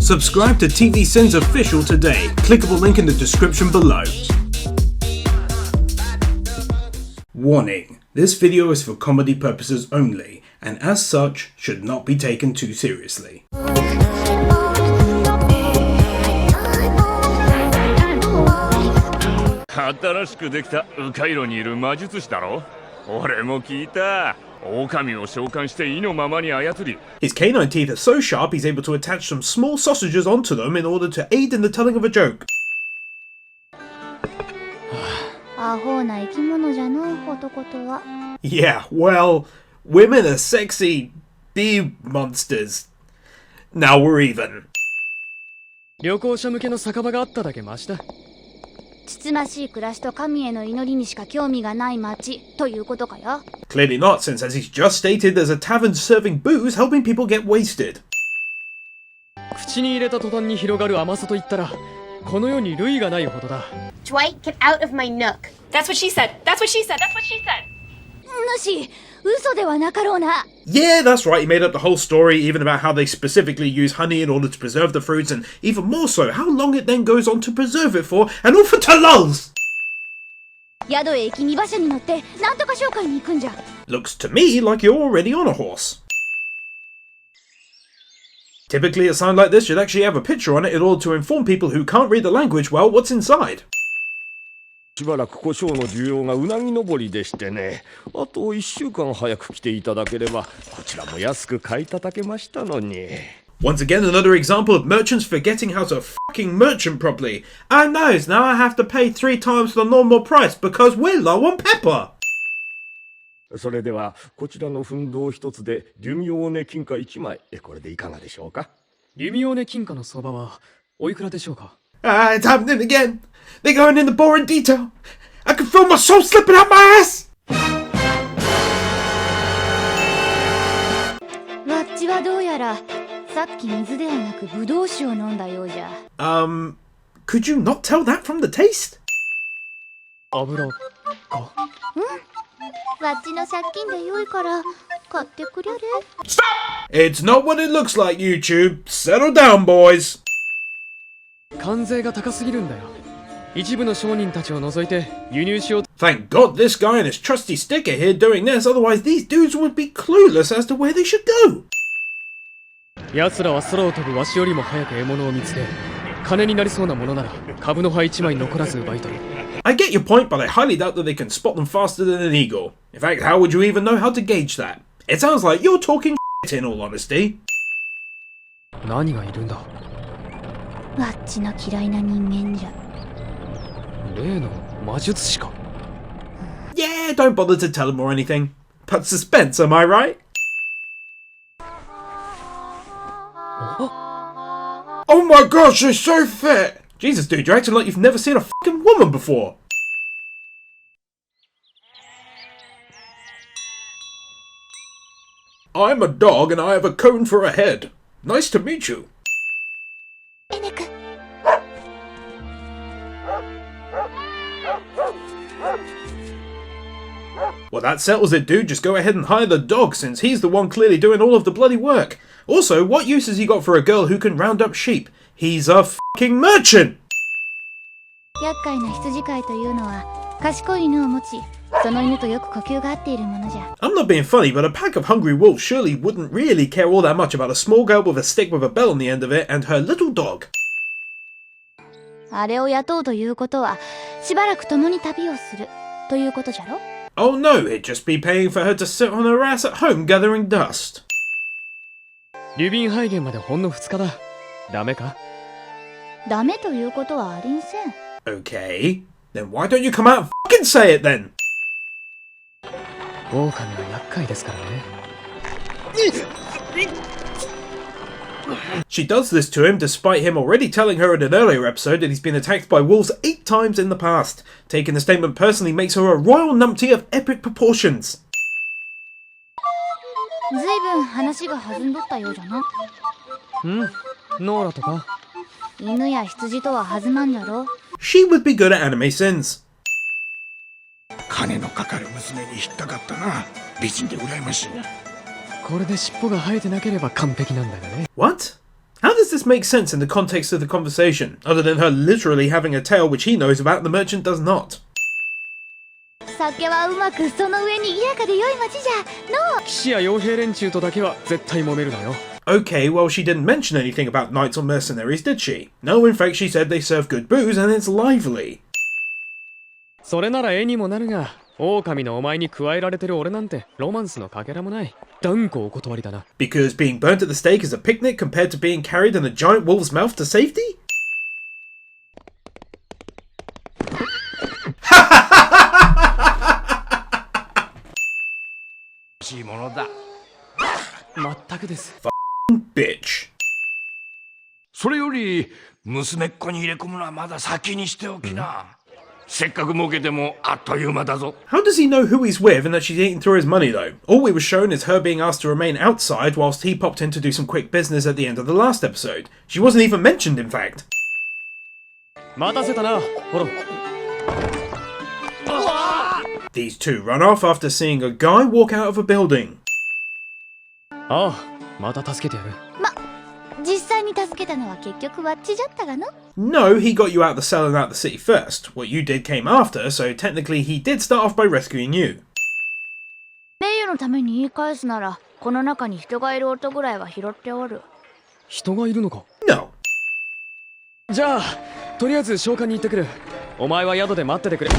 Subscribe to TV Sin's official today. Clickable link in the description below. Warning, this video is for comedy purposes only, and as such, should not be taken too seriously. 新しくできた迂回路にいる魔術師だろ。俺も聞いた。狼を召喚して意のままに操り。His canine teeth are so sharp he's able to attach some small sausages onto them in order to aid in the telling of a joke. アホな生き物じゃの、男とは。Yeah, well, women are sexy bee monsters. Now we're even. 旅行者向けの酒場があっただけマシだ。つつましい暮らしと神への祈りにしか興味がない町ということかよ。Clearly not, since as he's just stated, there's a tavern serving booze helping people get wasted. 口に入れた途端に広がる甘さといったら、この世に類がないほどだ。Dwight, get out of my nook. That's what she said. That's what she said. That's what she said. 主、嘘ではなかろうな。Yeah, that's right, he made up the whole story, even about how they specifically use honey in order to preserve the fruits, and even more so, how long it then goes on to preserve it for, and all for lulz! 宿へ行き2馬車に乗って、なんとか紹介に行くんじゃ。Looks to me like you're already on a horse. Typically, a sign like this should actually have a picture on it in order to inform people who can't read the language well what's inside. しばらく胡椒の需要がうなぎ登りでしてね。あと1週間早く来ていただければ、こちらも安く買いたたけましたのに。Once again, another example of merchants forgetting how to fucking merchant properly. And knows now I have to pay 3 times the normal price because we're low on pepper. それではこちらの奮闘一つでリュミオーネ金貨1枚、これでいかがでしょうか。リュミオーネ金貨の相場はおいくらでしょうか。Ah, it's happening again. They're going into boring detail. I can feel my soul slipping out my ass. わっちはどうやらさっき水ではなくブドウ酒を飲んだようじゃ。Could you not tell that from the taste? 油か。わっちの借金で良いから買ってくれる。It's not what it looks like, YouTube. Settle down, boys. 関税が高すぎるんだよ。一部の商人たちを除いて輸入しよう。Thank God this guy and his trusty sticker here doing this, otherwise these dudes would be clueless as to where they should go. 奴らは空を飛ぶワシよりも早く獲物を見つけ、金になりそうなものなら株の葉1枚残らず奪い取る。I get your point, but I highly doubt that they can spot them faster than an eagle. In fact, how would you even know how to gauge that? It sounds like you're talking shit in all honesty. 何がいるんだ。わっちの嫌いな人間じゃ。例の魔術師か。Yeah, don't bother to tell him or anything. But suspense, am I right? Oh my gosh, she's so fit! Jesus, dude, you're acting like you've never seen a fucking woman before. I'm a dog and I have a cone for a head. Nice to meet you. エネク。Well, that settles it, dude. Just go ahead and hire the dog, since he's the one clearly doing all of the bloody work. Also, what use has he got for a girl who can round up sheep? He's a fucking merchant! 厄介な羊飼いというのは賢い犬を持ち、その犬とよく呼吸が合っているものじゃ。I'm not being funny, but a pack of hungry wolves surely wouldn't really care all that much about a small girl with a stick with a bell on the end of it and her little dog. あれを雇うということは、しばらく共に旅をするということじゃろ。Oh no, it'd just be paying for her to sit on her ass at home gathering dust. リュビンハイゲンまでほんの2日だ。ダメか。ダメということはありんせん。Okay, then why don't you come out and fucking say it then? 狼は厄介ですからね。She does this to him despite him already telling her in an earlier episode that he's been attacked by wolves 8 times in the past. Taking the statement personally makes her a royal numpty of epic proportions. ずいぶん話が弾んどったようじゃな。ノーラとか。犬や羊とは弾まんじゃろ。She would be good at anime sins. 金のかかる娘に引っかかったな。美人で羨ましいな。これで尻尾が生えてなければ完璧なんだがね。What? How does does this make sense in the context of the conversation, other than her literally having a tale which he knows about and the merchant does not? 酒はうまくその上にぎやかで良い町じゃのう。騎士や傭兵連中とだけは絶対揉めるなよ。 Okay, well, she didn't mention anything about knights or mercenaries, did she? No, in fact, she said they serve good booze and it's lively. それなら絵にもなるが、狼のお前に加えられてる俺なんてロマンスのかけらもない。断固お断りだな。 Because being burnt at the stake is a picnic compared to being carried in a giant wolf's mouth to safety? しいものだ。全くです。 Bitch. それより娘っ子に入れ込むのはまだ先にしておきな。せっかく儲けてもあっという間だぞ。 How does he know who he's with and that she's eating through his money, though? All we were shown is her being asked to remain outside whilst he popped in to do some quick business at the end of the last episode. She wasn't even mentioned, in fact. 待たせたな、ホロ。 These two run off after seeing a guy walk out of a building. ああ、また助けてやる。実際に助けたのは結局ワッチじゃったがの。 No, he got you out the cell and out the city first. What you did came after, so technically he did start off by rescuing you. 名誉のために言い返すなら、この中に人がいる音ぐらいは拾っておる。人がいるのか？ No. じゃあ、とりあえず召喚に行ってくる。お前は宿で待っててくれ。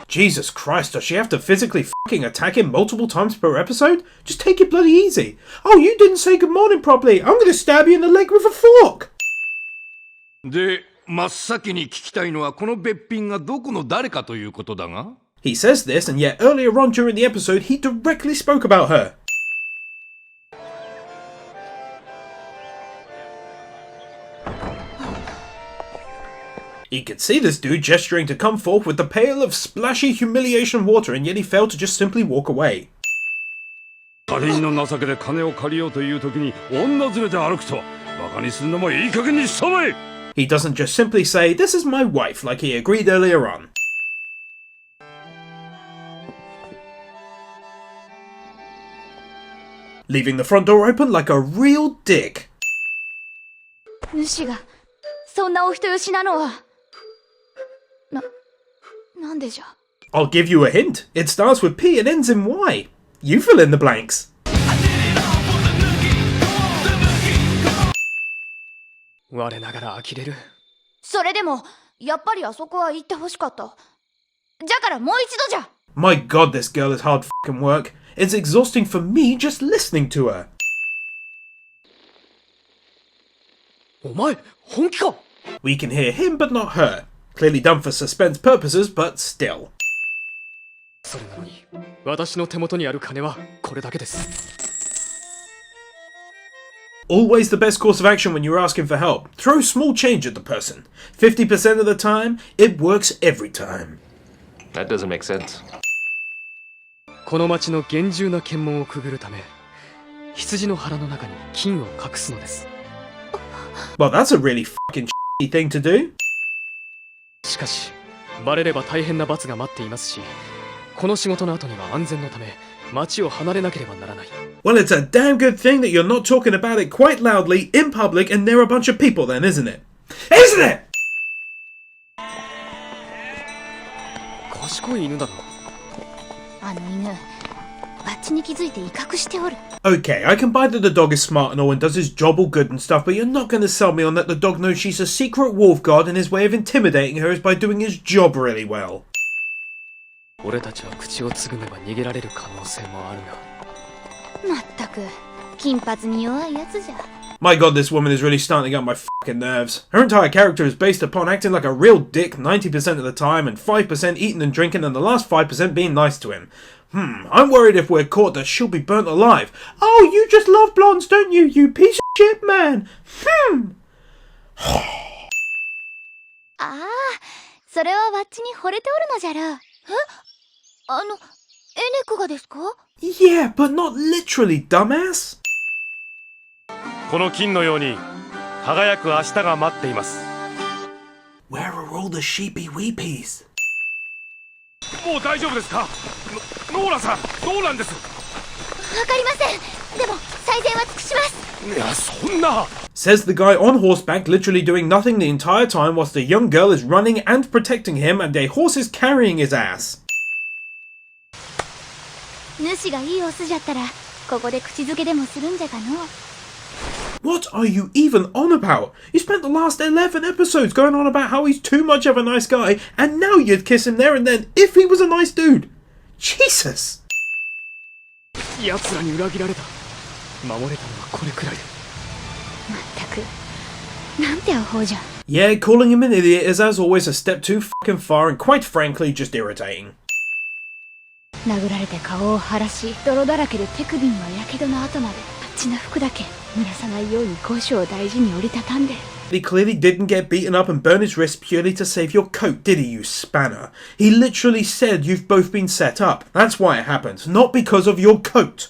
Jesus Christ, does she have to physically fucking attack him multiple times per episode? Just take it bloody easy. Oh, you didn't say good morning properly. I'm gonna stab you in the leg with a fork. で、真っ先に聞きたいのはこのべっぴんがどこの誰かということだが。 He says this, and yet earlier on during the episode, he directly spoke about her. He could see this dude gesturing to come forth with the pail of splashy humiliation water, and yet he failed to just simply walk away. 他人の情けで金を借りようという時に女連れで歩くとはバカにするのもいい加減にしたまえ。 He doesn't just simply say, "This is my wife," like he agreed earlier on. Leaving the front door open like a real dick. 主がそんなお人よしなのはなんでじゃ。 I'll give you a hint. It starts with P and ends in Y. You fill in the blanks. 我ながら呆れる。それでもやっぱりあそこは行ってほしかった。じゃからもう一度じゃ。 My god, this girl is hard fucking work. It's exhausting for me just listening to her. お前、本気か？ We can hear him but not her. Clearly done for suspense purposes, but still. それなのに、私の手元にある金はこれだけです。 Always the best course of action when you're asking for help. Throw small change at the person. 50% of the time, it works every time. That doesn't make sense. この町の厳重な検問をくぐるため、羊の腹の中に金を隠すのです。 Well, that's a really fucking shitty thing to do. しかし、バレれば大変な罰が待っていますし、この仕事の後には安全のため、町を離れなければならない。 Well, it's a damn good thing that you're not talking about it quite loudly, in public, and near a bunch of people then, isn't it? Isn't it? 賢い犬だろ。あの犬、バッチに気づいて威嚇しておる。 Okay, I can buy that the dog is smart and all and does his job all good and stuff, but you're not going to sell me on that the dog knows she's a secret wolf god and his way of intimidating her is by doing his job really well. 俺たちは口をつぐめば逃げられる可能性もあるが。まったく、金髪に弱いやつじゃ。 My god, this woman is really starting to get on my fucking nerves. Her entire character is based upon acting like a real dick 90% of the time and 5% eating and drinking and the last 5% being nice to him. I'm worried if we're caught that she'll be burnt alive. Oh, you just love blondes, don't you, you piece of shit man? ああ、それはバッチに惚れておるのじゃろ。エネクがですか？ Yeah, but not literally, dumbass. この金のように輝く明日が待っています。 Where are all the sheepy weepies? もう大丈夫ですか？ノーラさん、どうなんです？わかりません。でも最善は尽くします。いや、そんな。 Says the guy on horseback, literally doing nothing the entire time whilst a young girl is running and protecting him and a horse is carrying his ass. 主がいいオスじゃったらここで口づけでもするんじゃかの。 What are you even on about? You spent the last 11 episodes going on about how he's too much of a nice guy, and now you'd kiss him there and then if he was a nice dude. Jesus. 奴らに裏切られた。守れたのはこれくらい。まったくなんてアホじゃ。 Yeah, calling him an idiot is as always a step too fucking far and quite frankly just irritating. 殴られて顔を腫らし泥だらけで手首にはやけどの跡まで。血の服だけ濡らさないように後生を大事に折りたたんで。 He clearly didn't get beaten up and burn his wrist purely to save your coat, did he, you spanner? He literally said you've both been set up. That's why it happened, not because of your coat.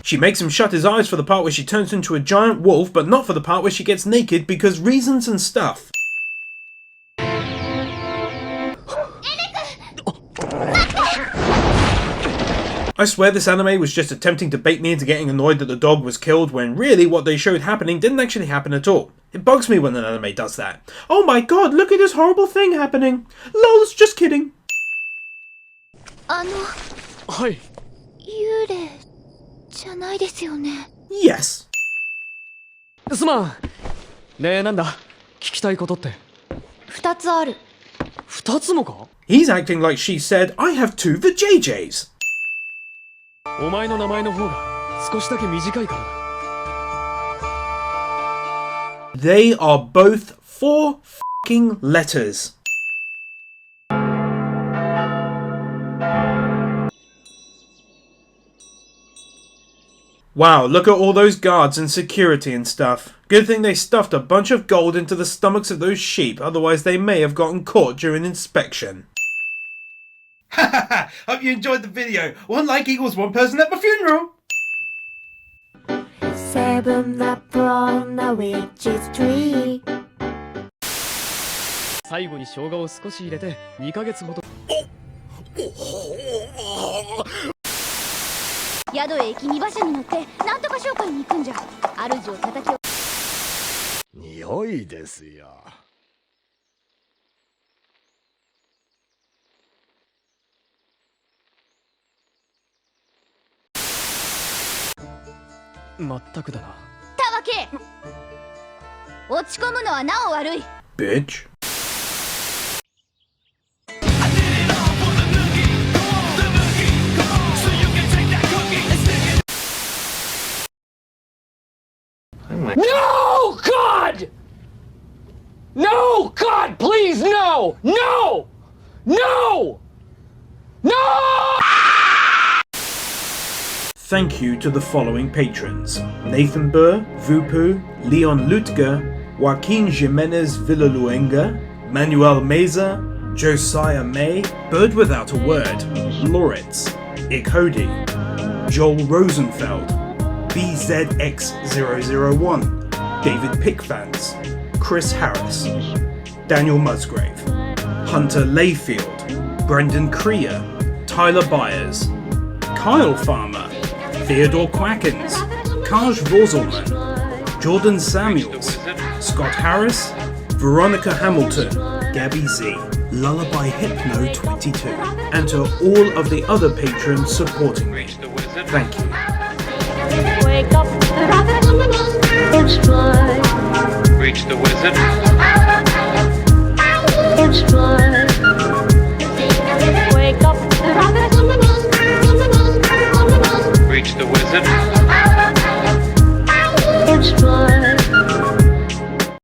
She makes him shut his eyes for the part where she turns into a giant wolf, but not for the part where she gets naked because reasons and stuff. I swear this anime was just attempting to bait me into getting annoyed that the dog was killed when really what they showed happening didn't actually happen at all. It bugs me when an anime does that. Oh my god, look at this horrible thing happening. Lols, just kidding. はい。幽霊じゃないですよね。 Yes. すまん。ねえ、なんだ聞きたいことって。2つある。2つもか？ He's acting like she said, I have two vajayjays. お前の名前の方が少しだけ短いからだ。 They are both 4 fucking letters. Wow, look at all those guards and security and stuff. Good thing they stuffed a bunch of gold into the stomachs of those sheep, otherwise they may have gotten caught during inspection. Hahaha, hope you enjoyed the video. 1 like equals 1 person at my funeral. 7 up on the witch's tree. 最後に生姜を少し入れて2ヶ月ほど。宿へ行き2馬車に乗ってなんとか商会に行くんじゃ。主を叩きを。匂いですよ。まったくだな。たわけ。落ち込むのはなお悪い。 Bitch. No, God! No, God, please, no! No! No! No! Thank you to the following patrons: Nathan Burr, Vupu, Leon Lutger, Joaquin Jimenez Villaluenga, Manuel Meza, Josiah May, Bird Without a Word, Loritz, Ikodi, Joel Rosenfeld, BZX001, David Pickfans, Chris Harris, Daniel Musgrave, Hunter Layfield, Brendan Creer, Tyler Byers, Kyle Farmer, Theodore Quackens, Kaj Vorzelman, Jordan Samuels, Scott Harris, Veronica Hamilton, Gabby Z, Lullaby Hypno 22, and to all of the other patrons supporting me. Thank you. Wake up, it's fun. Reach the wizard. It's fun. Wake up, Reach the wizard. it's fun.